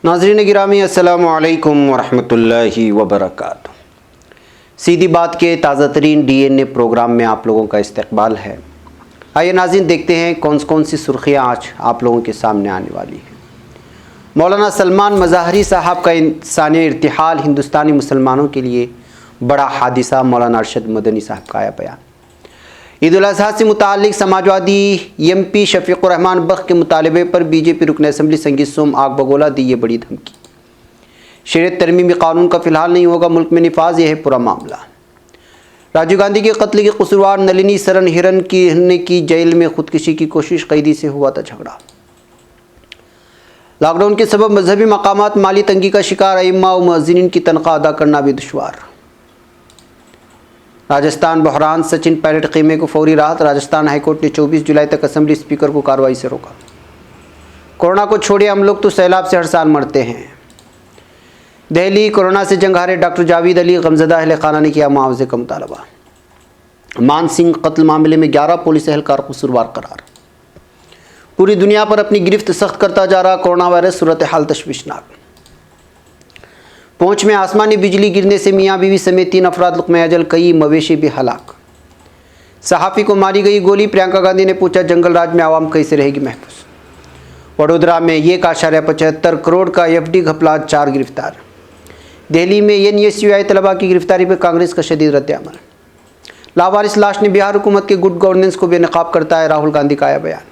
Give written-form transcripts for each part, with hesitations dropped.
नाज़रीन गिरामी अस्सलामु अलैकुम वरहमतुल्लाहि वबरकातुहू। सीधी बात के ताज़ा तरीन DNA प्रोग्राम में आप लोगों का इस्तकबाल है। आइए नाज़रीन देखते हैं कौन सी सुर्खियाँ आज आप लोगों के सामने आने वाली हैं। मौलाना सलमान मज़ाहरी साहब का इंसानी इर्तिहाल हिंदुस्तानी मुसलमानों के लिए बड़ा हादिसा, मौलाना अरशद मदनी साहब का आया बयान। ईद उल अज़हा से मुताल्लिक़ समाजवादी MP शफ़ीक़ुर रहमान बख्श के मुतालबे पर BJP रुकन असम्बली संगीत सोम आग बगोला दी ये बड़ी धमकी। शरीयत तरमीमी कानून का फ़िलहाल नहीं होगा मुल्क में निफाज, यह है पूरा मामला। राजीव गांधी के कत्ल की कसूरवार नलिनी सरन हिरन की जेल में खुदकुशी की कोशिश, कैदी से हुआ था झगड़ा। लॉकडाउन के सबब मजहबी मकामात माली तंगी का शिकार, अइम्मा व मुअज्जिनीन की तनख्वाह अदा करना भी दुश्वार। राजस्थान बहरान, सचिन पायलट ख़ीमे को फौरी राहत। राजस्थान हाईकोर्ट ने 24 जुलाई तक असम्बली स्पीकर को कार्रवाई से रोका। कोरोना को छोड़िए, हम लोग तो सैलाब से हर साल मरते हैं। दिल्ली, कोरोना से जंग हारे डॉक्टर जावेद अली गमज़दा अहल खाना ने किया मुआवजे का मुतालबा। मान सिंह कत्ल मामले में 11 पुलिस एहलकार कसूरवार करार। पूरी दुनिया पर अपनी गिरफ्त सख्त करता जा रहा कोरोना वायरस, सूरत हाल तशवीशनाक। पहुंच में आसमानी बिजली गिरने से मियाँ बीवी समेत 3 अफराद लुक़्मे अजल, कई मवेशी भी हलाक। सहाफ़ी को मारी गई गोली, प्रियंका गांधी ने पूछा जंगल राज में आवाम कैसे रहेगी महफूज। वडोदरा में 1.75 करोड़ का FD घपला, 4 गिरफ्तार। दिल्ली में NSUI तलबा की गिरफ्तारी पर कांग्रेस का शदीद रद्द-ए-अमल। लावारिस लाश ने बिहार हुकूमत के गुड गवर्नेंस को बेनकाब करता है राहुल गांधी का आया बयान।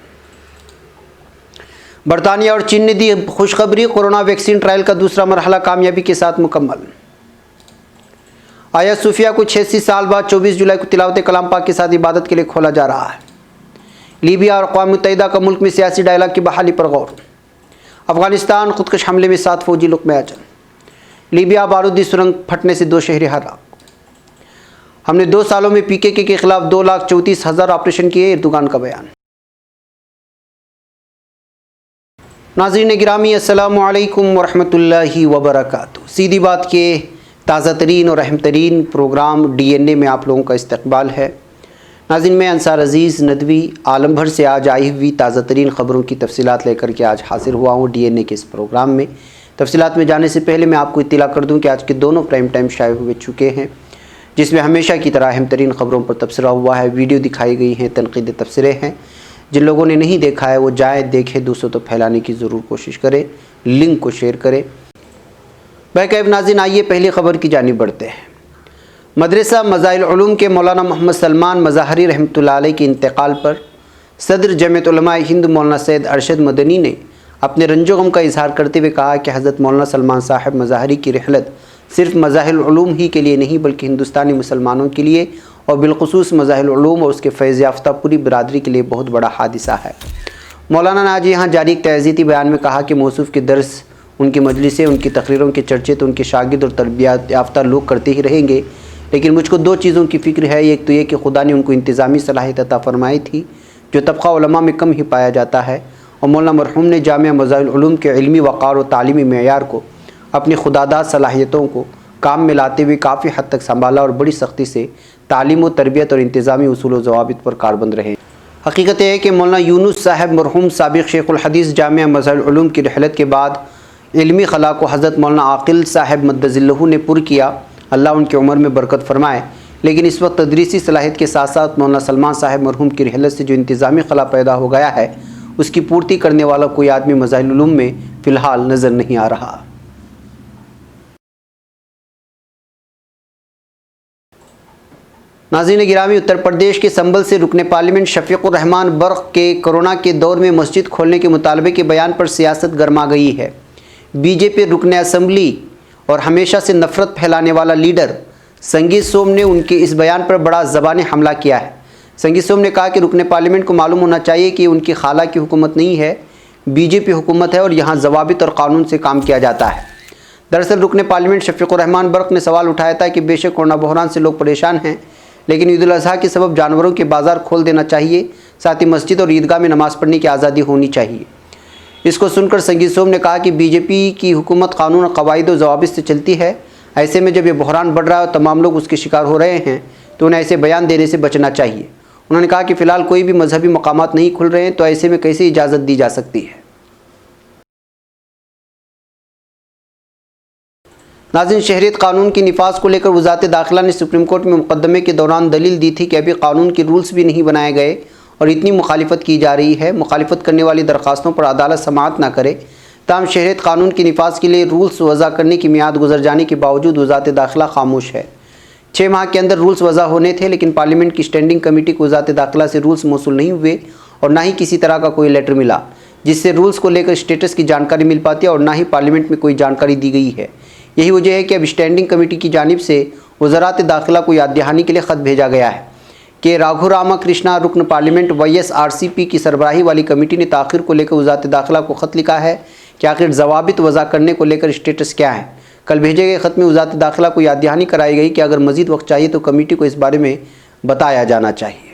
बरतानिया और चीन ने दी खुशखबरी, कोरोना वैक्सीन ट्रायल का दूसरा मरहला कामयाबी के साथ मुकम्मल। आया सूफिया को 86 साल बाद 24 जुलाई को तिलावत कलाम पाक के साथ इबादत के लिए खोला जा रहा है। लीबिया और अक़वाम मुत्तहिदा का मुल्क में सियासी डायलॉग की बहाली पर गौर। अफगानिस्तान खुदकश हमले में 7 फौजी लुक़्मे अजल। लीबिया बारूदी सुरंग फटने से 2 शहरी हलाक। हमने 2 सालों में PKK के खिलाफ 2,34,000 ऑपरेशन किए, एर्दोगान का बयान। नाज़रीन गिरामी अस्सलामु अलैकुम वरहमतुल्लाहि वबरकातुहू। सीधी बात के ताज़ा तरीन और अहम तरीन प्रोग्राम DNA में आप लोगों का इस्तकबाल है। नाज़रीन मैं अंसार अज़ीज़ नदवी आलम भर से आज आई हुई ताज़ा तरीन ख़बरों की तफसीलात लेकर के आज हाज़िर हुआ हूँ DNA के इस प्रोग्राम में। तफसीलात में जाने से पहले मैं आपको इत्तला कर दूँ कि आज के दोनों प्राइम टाइम शाये हुए चुके हैं, जिसमें हमेशा की तरह अहम तरीन ख़बरों पर तबसरा हुआ है, वीडियो दिखाई गई हैं, तनक़ीद तबसरे हैं। जिन लोगों ने नहीं देखा है वो जाए देखें, दूसरों तो फैलाने की ज़रूर कोशिश करें, लिंक को शेयर करें। बहरकैफ़ नाज़रीन आइए पहली ख़बर की जानिब बढ़ते हैं। मदरसा मज़ाहिल उलूम के मौलाना मोहम्मद सलमान मज़ाहरी रहमतुल्लाह अलैह के इंतकाल पर सदर जमीयत उलमाए हिंद मौलाना सैयद अरशद मदनी ने अपने रंजो गम का इजहार करते हुए कहा कि हज़रत मौलाना सलमान साहब मज़ाहरी की रहलत सिर्फ मज़ाहिल उलूम ही के लिए नहीं बल्कि हिंदुस्तानी मुसलमानों के लिए और बिलखुसूस मज़ाहिल उलूम और उसके फैज़ याफ्ता पूरी बरादरी के लिए बहुत बड़ा हादिसा है। मौलाना ने आज यहाँ जारी एक तहज़ीती बयान में कहा कि मौसूफ़ के दर्स, उनकी मजलिसें, उनकी तकरीरों के चर्चे तो उनके शागिर्द और तरबियत याफ्ता लोग करते ही रहेंगे, लेकिन मुझको 2 चीज़ों की फ़िक्र है। एक तो ये कि खुदा ने उनको इंतज़ामी सलाहियत अता फ़रमाई थी जो तबक़ा उलमा में कम ही पाया जाता है, और मौलाना मरहूम ने जामिया मज़ाहिल उलूम के इल्मी वक़ार और तालीमी मेयार को अपनी खुदादाद सलाहियतों को काम में लाते हुए काफ़ी हद तक संभाला और बड़ी सख्ती से तालीम व तरबियत और इंतज़ामी उसूल व ज़वाबित पर कारबंद रहे। हकीकत है कि मौलाना यूनुस साहब मरहूम साबिक़ शेखुल हदीस जामिया मज़ाहिल उलूम की रहलत के बाद इल्मी खला को हज़रत मौलाना आक़िल साहब मद्दज़िल्लहु ने पुर किया, अल्लाह उनकी उम्र में बरकत फ़रमाए। लेकिन इस वक्त तदरीसी सलाहियत के साथ साथ मौलाना सलमान साहब मरहूम की रहलत से जो इंतज़ामी खला पैदा हो गया है उसकी पूर्ति करने वाला कोई आदमी मज़ाहिल उलूम में फ़िलहाल नज़र नहीं आ रहा। नाज़रीन गिरामी उत्तर प्रदेश के संबल से रुकने पार्लियामेंट शफ़ीक़ुर रहमान बख्श के कोरोना के दौर में मस्जिद खोलने के मुतालबे के बयान पर सियासत गर्मा गई है। BJP रुकने असम्बली और हमेशा से नफ़रत फैलाने वाला लीडर संगीत सोम ने उनके इस बयान पर बड़ा ज़बानी हमला किया है। संगीत सोम ने कहा कि रुकने पार्लियामेंट को मालूम होना चाहिए कि उनकी खाला की हुकूमत नहीं है, BJP हुकूमत है और यहाँ ज़वाबित और कानून से काम किया जाता है। दरअसल रुकने पार्लियामेंट शफ़ीक़ुर रहमान बख्श ने सवाल उठाया था कि बेशक कोरोना बहरान से लोग परेशान हैं, लेकिन ईद उल अज़हा के सबब जानवरों के बाज़ार खोल देना चाहिए, साथ ही मस्जिद और ईदगाह में नमाज़ पढ़ने की आज़ादी होनी चाहिए। इसको सुनकर संगीत सोम ने कहा कि BJP की हुकूमत कानून और क़वाइद व ज़वाबित से चलती है। ऐसे में जब ये बहरान बढ़ रहा है और तमाम लोग उसके शिकार हो रहे हैं तो उन्हें ऐसे बयान देने से बचना चाहिए। उन्होंने कहा कि फ़िलहाल कोई भी मजहबी मकामात नहीं खुल रहे हैं, तो ऐसे में कैसे इजाज़त दी जा सकती है। ناظرین، شہریت قانون کے نفاذ کو لے کر وزارت داخلہ نے سپریم کورٹ میں مقدمے کے دوران دلیل دی تھی کہ ابھی قانون کے رولز بھی نہیں بنائے گئے اور اتنی مخالفت کی جا رہی ہے۔ مخالفت کرنے والی درخواستوں پر عدالت سماعت نہ کرے، تاہم شہریت قانون کے نفاذ کے لیے رولز وضع کرنے کی میعاد گزر جانے کے باوجود وزارت داخلہ خاموش ہے۔ 6 ماہ کے اندر رولز وضع ہونے تھے، لیکن پارلیمنٹ کی اسٹینڈنگ کمیٹی کو وزارت داخلہ سے رولز موصول نہیں ہوئے اور نہ ہی کسی طرح کا کوئی لیٹر ملا جس سے رولز کو لے کر اسٹیٹس کی جانکاری مل پاتی ہے، اور نہ ہی پارلیمنٹ میں کوئی جانکاری دی گئی ہے۔ یہی وجہ ہے کہ اب اسٹینڈنگ کمیٹی کی جانب سے وزارت داخلہ کو یاد دہانی کے لیے خط بھیجا گیا ہے کہ راگھو راما کرشنا رکن پارلیمنٹ YSRCP کی سربراہی والی کمیٹی نے تاخیر کو لے کر وزارت داخلہ کو خط لکھا ہے کہ آخر ضوابط وضع کرنے کو لے کر اسٹیٹس کیا ہے۔ کل بھیجے گئے خط میں وزارت داخلہ کو یاد دہانی کرائی گئی کہ اگر مزید وقت چاہیے تو کمیٹی کو اس بارے میں بتایا جانا چاہیے۔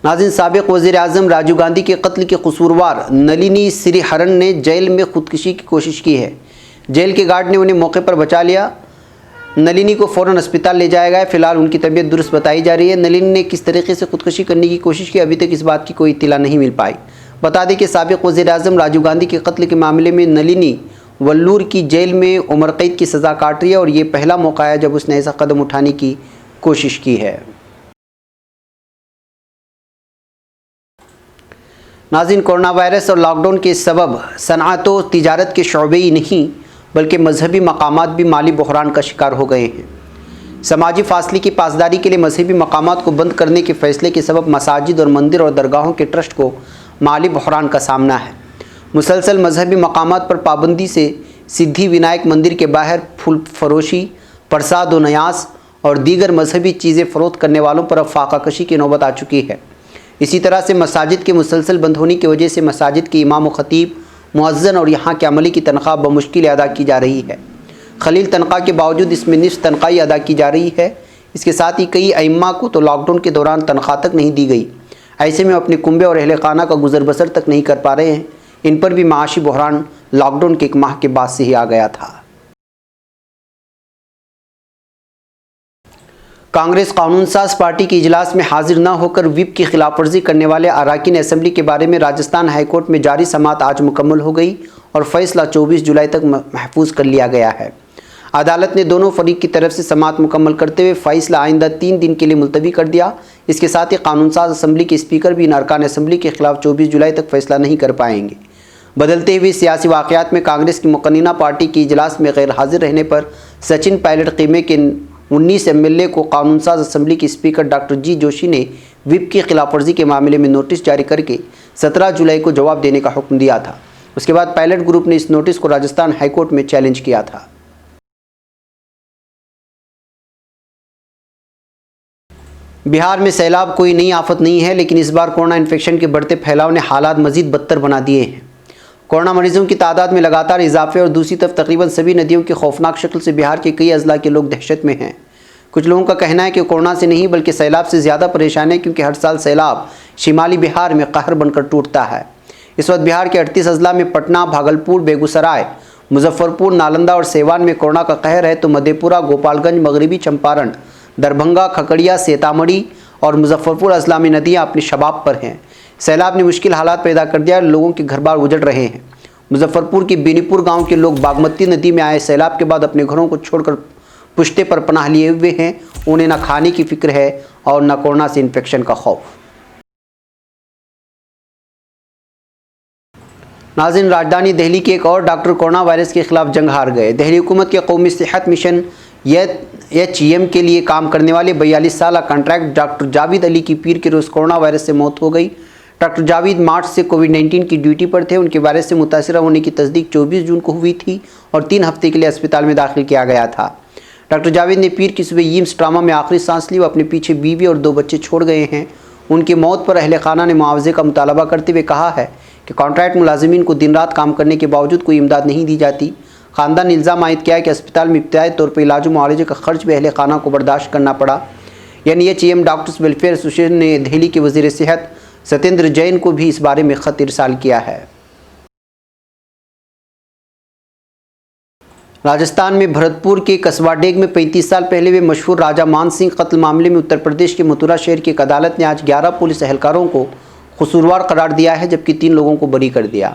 ناظرین، سابق وزیر اعظم راجیو گاندھی کے قتل کے قصوروار نلینی سری ہرن نے جیل میں خودکشی کی کوشش کی ہے۔ جیل کے گارڈ نے انہیں موقع پر بچا لیا۔ نلینی کو فوراً اسپتال لے جایا گیا۔ فی الحال ان کی طبیعت درست بتائی جا رہی ہے۔ نلینی نے کس طریقے سے خودکشی کرنے کی کوشش کی، ابھی تک اس بات کی کوئی اطلاع نہیں مل پائی۔ بتا دیں کہ سابق وزیر اعظم راجیو گاندھی کے قتل کے معاملے میں نلینی ولور کی جیل میں عمر قید کی سزا کاٹ رہی ہے، اور یہ پہلا موقع ہے جب اس نے ایسا قدم اٹھانے کی کوشش کی ہے۔ ناظرین، کورونا وائرس اور لاک ڈاؤن کے سبب صنعت و تجارت کے شعبے ہی نہیں بلکہ مذہبی مقامات بھی مالی بحران کا شکار ہو گئے ہیں۔ سماجی فاصلے کی پاسداری کے لیے مذہبی مقامات کو بند کرنے کے فیصلے کے سبب مساجد اور مندر اور درگاہوں کے ٹرسٹ کو مالی بحران کا سامنا ہے۔ مسلسل مذہبی مقامات پر پابندی سے سدھی ونائک مندر کے باہر پھول فروشی، پرساد و نیاز اور دیگر مذہبی چیزیں فروخت کرنے والوں پر اب فاقہ کشی کی نوبت آ چکی ہے۔ اسی طرح سے مساجد کے مسلسل بند ہونے کی وجہ سے مساجد کے امام و خطیب، مؤذن اور یہاں کے عملے کی تنخواہ بمشکل ادا کی جا رہی ہے۔ قلیل تنخواہ کے باوجود اس میں نصف تنخواہ ادا کی جا رہی ہے۔ اس کے ساتھ ہی کئی ائمہ کو تو لاک ڈاؤن کے دوران تنخواہ تک نہیں دی گئی۔ ایسے میں اپنے کنبے اور اہل خانہ کا گزر بسر تک نہیں کر پا رہے ہیں۔ ان پر بھی معاشی بحران لاک ڈاؤن کے 1 ماہ کے بعد سے ہی آ گیا تھا۔ کانگریس قانون ساز پارٹی کے اجلاس میں حاضر نہ ہو کر وِپ کی خلاف ورزی کرنے والے اراکین اسمبلی کے بارے میں راجستھان ہائی کورٹ میں جاری سماعت آج مکمل ہو گئی اور فیصلہ 24 جولائی تک محفوظ کر لیا گیا ہے۔ عدالت نے دونوں فریق کی طرف سے سماعت مکمل کرتے ہوئے فیصلہ آئندہ 3 دن کے لیے ملتوی کر دیا۔ اس کے ساتھ ہی قانون ساز اسمبلی کے اسپیکر بھی ان ارکان اسمبلی کے خلاف 24 جولائی تک فیصلہ نہیں کر پائیں گے۔ بدلتے ہوئے سیاسی واقعات میں کانگریس کی مقننہ پارٹی کے اجلاس میں غیر حاضر رہنے پر سچن پائلٹ قیمے کے 19 MLA کو قانون ساز اسمبلی کے اسپیکر ڈاکٹر جی جوشی نے وِپ کی خلاف ورزی کے معاملے میں نوٹس جاری کر کے 17 جولائی کو جواب دینے کا حکم دیا تھا۔ اس کے بعد پائلٹ گروپ نے اس نوٹس کو راجستھان ہائی کورٹ میں چیلنج کیا تھا۔ بہار میں سیلاب کوئی نئی آفت نہیں ہے، لیکن اس بار کورونا انفیکشن کے بڑھتے پھیلاؤ نے حالات مزید بدتر بنا دیے ہیں۔ کورونا مریضوں کی تعداد میں لگاتار اضافے اور دوسری طرف تقریباً سبھی ندیوں کی خوفناک شکل سے بہار کے کئی اضلاع کے لوگ دہشت میں ہیں۔ کچھ لوگوں کا کہنا ہے کہ کورونا سے نہیں بلکہ سیلاب سے زیادہ پریشان ہے، کیونکہ ہر سال سیلاب شمالی بہار میں قہر بن کر ٹوٹتا ہے۔ اس وقت بہار کے 38 اضلاع میں پٹنہ، بھاگلپور، بیگوسرائے، مظفرپور، نالندہ اور سیوان میں کورونا کا قہر ہے، تو مدھے پورہ، گوپال گنج، مغربی چمپارن، دربھنگا، کھگڑیا، سیتامڑھی اور مظفرپور اضلاع میں ندیاں اپنے شباب پر ہیں۔ سیلاب نے مشکل حالات پیدا کر دیا، لوگوں کے گھر بار اجڑ رہے ہیں۔ مظفرپور کے بینی پور گاؤں کے لوگ باگمتی ندی میں آئے سیلاب کے بعد اپنے گھروں کو چھوڑ کر پشتے پر پناہ لیے ہوئے ہیں۔ انہیں نہ کھانے کی فکر ہے اور نہ کورونا سے انفیکشن کا خوف۔ ناظرین، راجدھانی دہلی کے ایک اور ڈاکٹر کورونا وائرس کے خلاف جنگ ہار گئے۔ دہلی حکومت کے قومی صحت مشن HM کے لیے کام کرنے والے 42 سالہ کنٹریکٹ ڈاکٹر جاوید علی کی پیر کے روز کورونا وائرس سے موت ہو گئی۔ ڈاکٹر جاوید مارچ سے کووڈ-19 کی ڈیوٹی پر تھے۔ ان کے وائرس سے متاثرہ ہونے کی تصدیق 24 جون کو ہوئی تھی اور 3 ہفتے کے لیے اسپتال میں داخل کیا گیا تھا۔ ڈاکٹر جاوید نے پیر کی صبح ایمس ٹراما میں آخری سانس لی۔ وہ اپنے پیچھے بیوی اور 2 بچے چھوڑ گئے ہیں۔ ان کی موت پر اہل خانہ نے معاوضے کا مطالبہ کرتے ہوئے کہا ہے کہ کانٹریکٹ ملازمین کو دن رات کام کرنے کے باوجود کوئی امداد نہیں دی جاتی۔ خاندان نے الزام عائد کیا ہے کہ اسپتال میں ابتدائی طور پر علاج و معالجے کا خرچ بھی اہل خانہ کو برداشت کرنا پڑا۔ HM ڈاکٹرز ویلفیئر ایسوسیشن نے دہلی کے وزیر صحت ستیندر جین کو بھی اس بارے میں خط ارسال کیا ہے۔ راجستھان میں بھرتپور کے قصبہ ڈیگ میں 35 سال پہلے ہوئے مشہور راجہ مان سنگھ قتل معاملے میں اتر پردیش کے متھرا شہر کی ایک عدالت نے آج 11 پولیس اہلکاروں کو قصوروار قرار دیا ہے، جبکہ 3 لوگوں کو بری کر دیا۔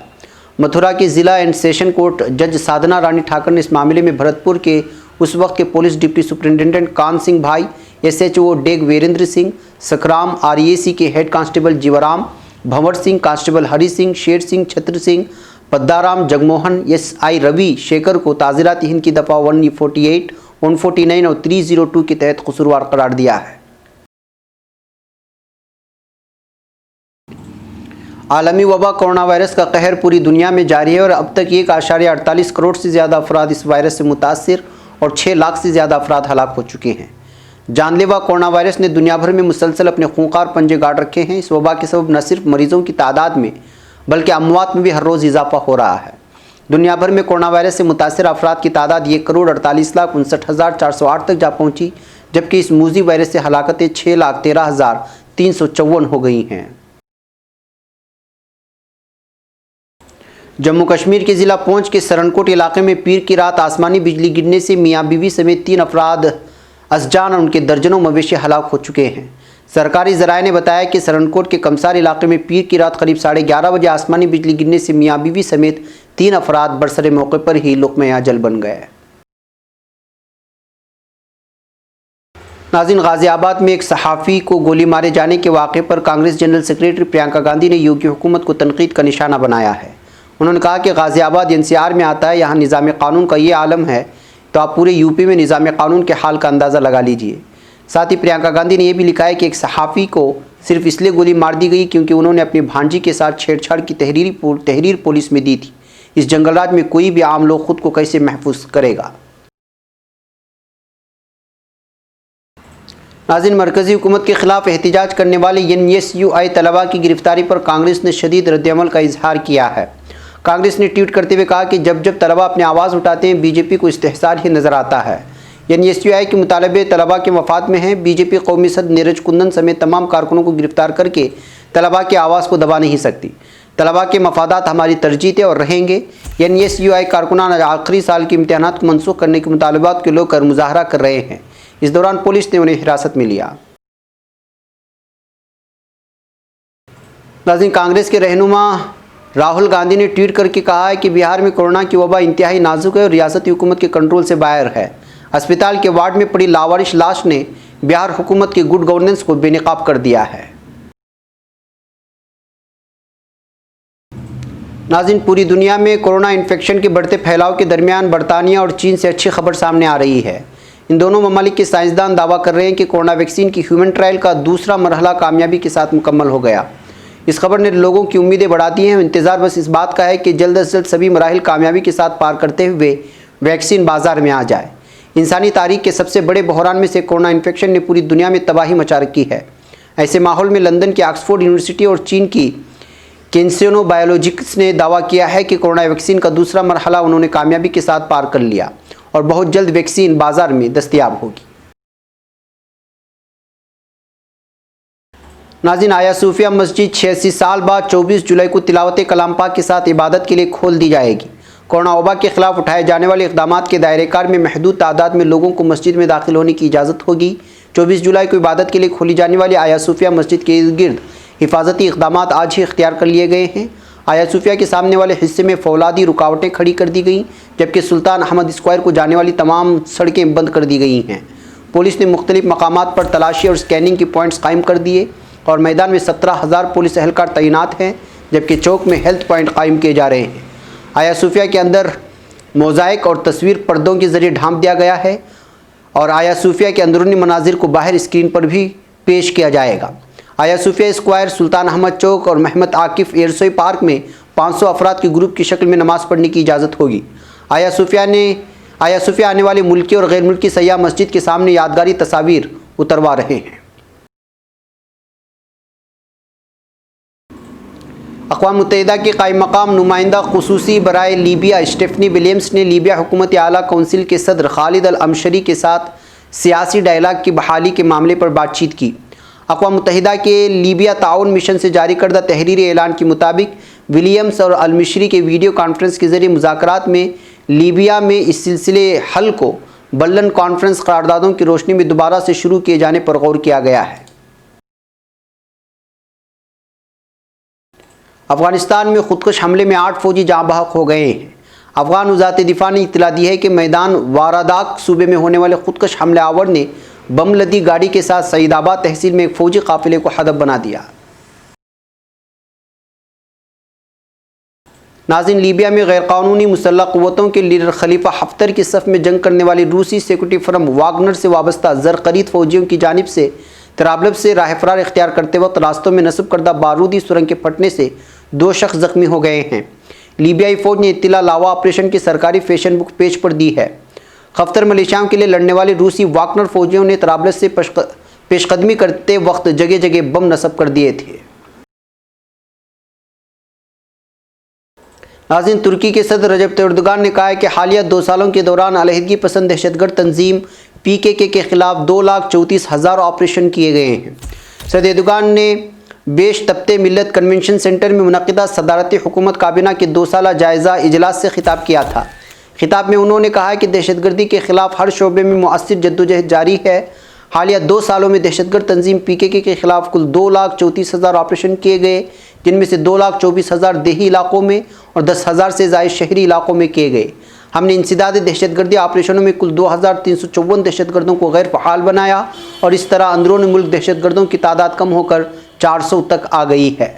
मथुरा के ज़िला एंड सेशन कोर्ट जज साधना रानी ठाकर ने इस मामले में भरतपुर के उस वक्त के पुलिस डिप्टी सुपरिटेंडेंट कान सिंह भाई, SHO डेग वीरेंद्र सिंह, सकराम REAC के head constable Jivaram, Bhanwar Singh, constable Hari Singh, Sher Singh, छत्र सिंह, पद्दाराम, जगमोहन, SI रवि शेखर को ताज़ीरात हिंद की दफ़ा 148, 149 और 302 के तहत कसूरवार करार दिया है। आलमी वबा कोरोना वायरस का कहर पूरी दुनिया में जारी है और अब तक 1.48 करोड़ से ज़्यादा अफराद इस वायरस से मुतासिर और 6 लाख से ज़्यादा अफराद हलाक हो चुके हैं। जानलेवा कोरोना वायरस ने दुनिया भर में मुसलसल अपने खूंखार पंजे गाड़ रखे हैं। इस वबा के सबब न सिर्फ मरीजों की तादाद में बल्कि अमवात में भी हर रोज़ इजाफा हो रहा है। दुनिया भर में कोरोना वायरस से मुतासिर अफराद की तादाद 1,48,59,408 तक जा पहुँची, जबकि इस मूजी वायरस से हलाकतें 6,13,354 हो गई हैं। जम्मू कश्मीर के ज़िला पुंछ के सरनकोट इलाके में पीर की रात आसमानी बिजली गिरने से मियाँ बीवी समेत 3 अफराद असजान और उनके दर्जनों मवेशी हलाक हो चुके हैं। सरकारी ज़राए ने बताया कि सरनकोट के कमसार इलाके में पीर की रात करीब 11:30 बजे आसमानी बिजली गिरने से मियाँ बीवी समेत 3 अफराद बरसरे मौके पर ही लुक़्मे अजल बन गए। नाज़रीन, गाज़ियाबाद में एक सहाफ़ी को गोली मारे जाने के वाक़े पर कांग्रेस जनरल सेक्रेटरी प्रियंका गांधी ने योगी हुकूमत को तनकीद का निशाना बनाया है। उन्होंने कहा कि गाज़ियाबाद NCR में आता है, यहाँ निज़ाम कानून का ये आलम है तो आप पूरे यूपी में निज़ाम कानून के हाल का अंदाज़ा लगा लीजिए। साथ ही प्रियंका गांधी ने यह भी लिखा है कि एक सहाफ़ी को सिर्फ इसलिए गोली मार दी गई क्योंकि उन्होंने अपनी भांजी के साथ छेड़छाड़ की तहरीर पुलिस में दी थी। इस जंगलराज में कोई भी आम लोग खुद को कैसे महफूज करेगा। नाज़रीन, मरकज़ी हुकूमत के ख़िलाफ़ एहतजाज करने वाले NSUI तलबा की गिरफ्तारी पर कांग्रेस ने शदीद रद्दअमल का इजहार किया है। कांग्रेस ने ट्वीट करते हुए कहा कि जब जब तलबा अपनी आवाज़ उठाते हैं BJP को इस्तेहसार ही नज़र आता है। NSUI के मुतालबे तलबा के मफाद में हैं। BJP कौमी सदर नीरज कुंदन समेत तमाम कारकुनों को गिरफ्तार करके तलबा की आवाज़ को दबा नहीं सकती। तलबा के मफादात हमारी तरजीह थे और रहेंगे। NSUI कारकुनान आखिरी साल के इम्तहानात को मनसूख करने के मुतालबात को लेकर मुजाहरा कर रहे हैं। इस दौरान पुलिस ने उन्हें हिरासत में लिया। नाज़रीन, कांग्रेस के रहनुमा राहुल गांधी ने ट्वीट करके कहा है कि बिहार में कोरोना की वबा इंतहाई नाजुक है और रियासती हुकूमत के कंट्रोल से बाहर है। अस्पताल के वार्ड में पड़ी लावारिश लाश ने बिहार हुकूमत की गुड गवर्नेंस को बेनकाब कर दिया है। नाज़रीन, पूरी दुनिया में कोरोना इन्फेक्शन के बढ़ते फैलाव के दरमियान बरतानिया और चीन से अच्छी खबर सामने आ रही है। इन दोनों ममालिक के साइंसदान दावा कर रहे हैं कि कोरोना वैक्सीन की ह्यूमन ट्रायल का दूसरा मरहला कामयाबी के साथ मुकम्मल हो गया। इस खबर ने लोगों की उम्मीदें बढ़ा दी हैं। इंतज़ार बस इस बात का है कि जल्द से जल्द सभी मराहिल कामयाबी के साथ पार करते हुए वैक्सीन बाज़ार में आ जाए। इंसानी तारीख के सबसे बड़े बहरान में से कोरोना इन्फेक्शन ने पूरी दुनिया में तबाही मचा रखी है। ऐसे माहौल में लंदन की ऑक्सफोर्ड यूनिवर्सिटी और चीन की कैंसिनो बायोलॉजिक्स ने दावा किया है कि कोरोना वैक्सीन का दूसरा मरहला उन्होंने कामयाबी के साथ पार कर लिया और बहुत जल्द वैक्सीन बाज़ार में दस्तयाब होगी। नाज़रीन, आया सूफिया मस्जिद 86 साल बाद 24 जुलाई को तिलावत कलाम पाक के साथ इबादत के लिए खोल दी जाएगी। कोरोना वबा के खिलाफ उठाए जाने वाले इक़दामात के दायरेकार में महदूद तादाद में लोगों को मस्जिद में दाखिल होने की इजाज़त होगी। 24 जुलाई को इबादत के लिए खोली जाने वाली आया सूफिया मस्जिद के इर्द गिर्द हिफाजती इक़दामात आज ही इख्तियार कर लिए गए हैं। आया सूफिया के सामने वाले हिस्से में फौलादी रुकावटें खड़ी कर दी गई, जबकि सुल्तान अहमद स्क्वायर को जाने वाली तमाम सड़कें बंद कर दी गई हैं। पुलिस ने मुख्तलिफ मकामात पर तलाशी और स्कैनिंग के पॉइंट्स कायम कर दिए और मैदान में 17,000 पुलिस एहलकार तैनात हैं, जबकि चौक में हेल्थ पॉइंट कायम किए जा रहे हैं। आया सूफिया के अंदर मोज़ाइक और तस्वीर पर्दों के ज़रिए ढांप दिया गया है और आया सूफिया के अंदरूनी मनाजिर को बाहर स्क्रीन पर भी पेश किया जाएगा। आया सूफिया स्क्वायर, सुल्तान अहमद चौक और महमद आकिफ एयरसोई पार्क में 500 अफराद के ग्रुप की शक्ल में नमाज़ पढ़ने की इजाज़त होगी। आया सूफिया आने वाले मुल्की और गैर मुल्की सयाह मस्जिद के सामने यादगारी तस्वीर उतरवा रहे हैं। अक़वाम मुत्तहिदा के कायम मकाम नुमाइंदा ख़ुसूसी बराए लीबिया स्टेफनी विलियम्स ने लीबिया हुकूमत आला कौंसिल के सदर खालिद अल अमशरी के साथ सियासी डायलाग की बहाली के मामले पर बातचीत की। अक़वाम मुत्तहिदा के लीबिया ताउन मिशन से जारी करदा तहरीरी ऐलान के मुताबिक विलियम्स और अलमिशरी के वीडियो कॉन्फ्रेंस के ज़रिए मुज़ाकरात में लीबिया में इस सिलसिले हल को बल्लन कॉन्फ्रेंस करारदादों की रोशनी में दोबारा से शुरू किए जाने पर गौर किया गया है। افغانستان میں خودکش حملے میں 8 فوجی جاں بحق ہو گئے ہیں۔ افغان وزارت دفاع نے اطلاع دی ہے کہ میدان وارداک صوبے میں ہونے والے خودکش حملہ آور نے بم لدی گاڑی کے ساتھ سعید آباد تحصیل میں ایک فوجی قافلے کو ہدف بنا دیا۔ ناظرین، لیبیا میں غیر قانونی مسلح قوتوں کے لیڈر خلیفہ حفتر کی صف میں جنگ کرنے والی روسی سیکورٹی فرم واگنر سے وابستہ زرخرید فوجیوں کی جانب سے طرابلس سے راہ فرار اختیار کرتے وقت راستوں میں نصب کردہ بارودی سرنگ کے پھٹنے سے 2 شخص زخمی ہو گئے ہیں۔ لیبیائی فوج نے اطلاع لاوا آپریشن کی سرکاری فیشن بک پیج پر دی ہے۔ خفتر ملیشیاؤں کے لیے لڑنے والے روسی واگنر فوجیوں نے طرابلس سے پیش قدمی کرتے وقت جگہ جگہ بم نصب کر دیے تھے۔ ناظرین، ترکی کے صدر رجب طیب اردوغان نے کہا ہے کہ حالیہ 2 سالوں کے دوران علیحدگی پسند دہشت گرد تنظیم PKK کے خلاف 2,34,000 آپریشن کیے گئے ہیں۔ صدر اردوغان نے بیش تبتے ملت کنونشن سینٹر میں منعقدہ صدارتی حکومت کابینہ کے 2 سالہ جائزہ اجلاس سے خطاب کیا تھا۔ خطاب میں انہوں نے کہا کہ دہشت گردی کے خلاف ہر شعبے میں مؤثر جدوجہد جاری ہے۔ حالیہ 2 سالوں میں دہشت گرد تنظیم PKK کے خلاف کل 2,34,000 آپریشن کیے گئے، جن میں سے 2,24,000 دیہی علاقوں میں اور 10,000 سے زائد شہری علاقوں میں کیے گئے۔ ہم نے انسداد دہشت گردی آپریشنوں میں کل 2,354 دہشت گردوں کو غیر فعال بنایا اور اس طرح اندرون ملک دہشت گردوں کی تعداد کم ہو کر 400 تک آ گئی ہے۔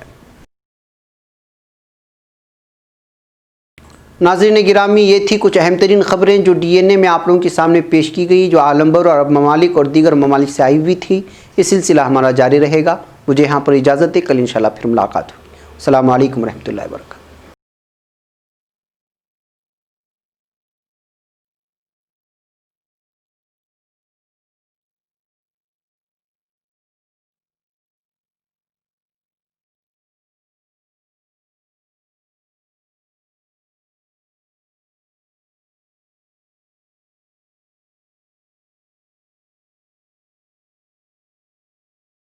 ناظرین گرامی، یہ تھی کچھ اہم ترین خبریں جو DNA میں آپ لوگوں کے سامنے پیش کی گئی، جو عالم بھر اور عرب ممالک اور دیگر ممالک سے آئی ہوئی تھی۔ یہ سلسلہ ہمارا جاری رہے گا۔ مجھے یہاں پر اجازت ہے، کل انشاءاللہ پھر ملاقات ہوگی۔ السلام علیکم ورحمۃ اللہ وبرکاتہ۔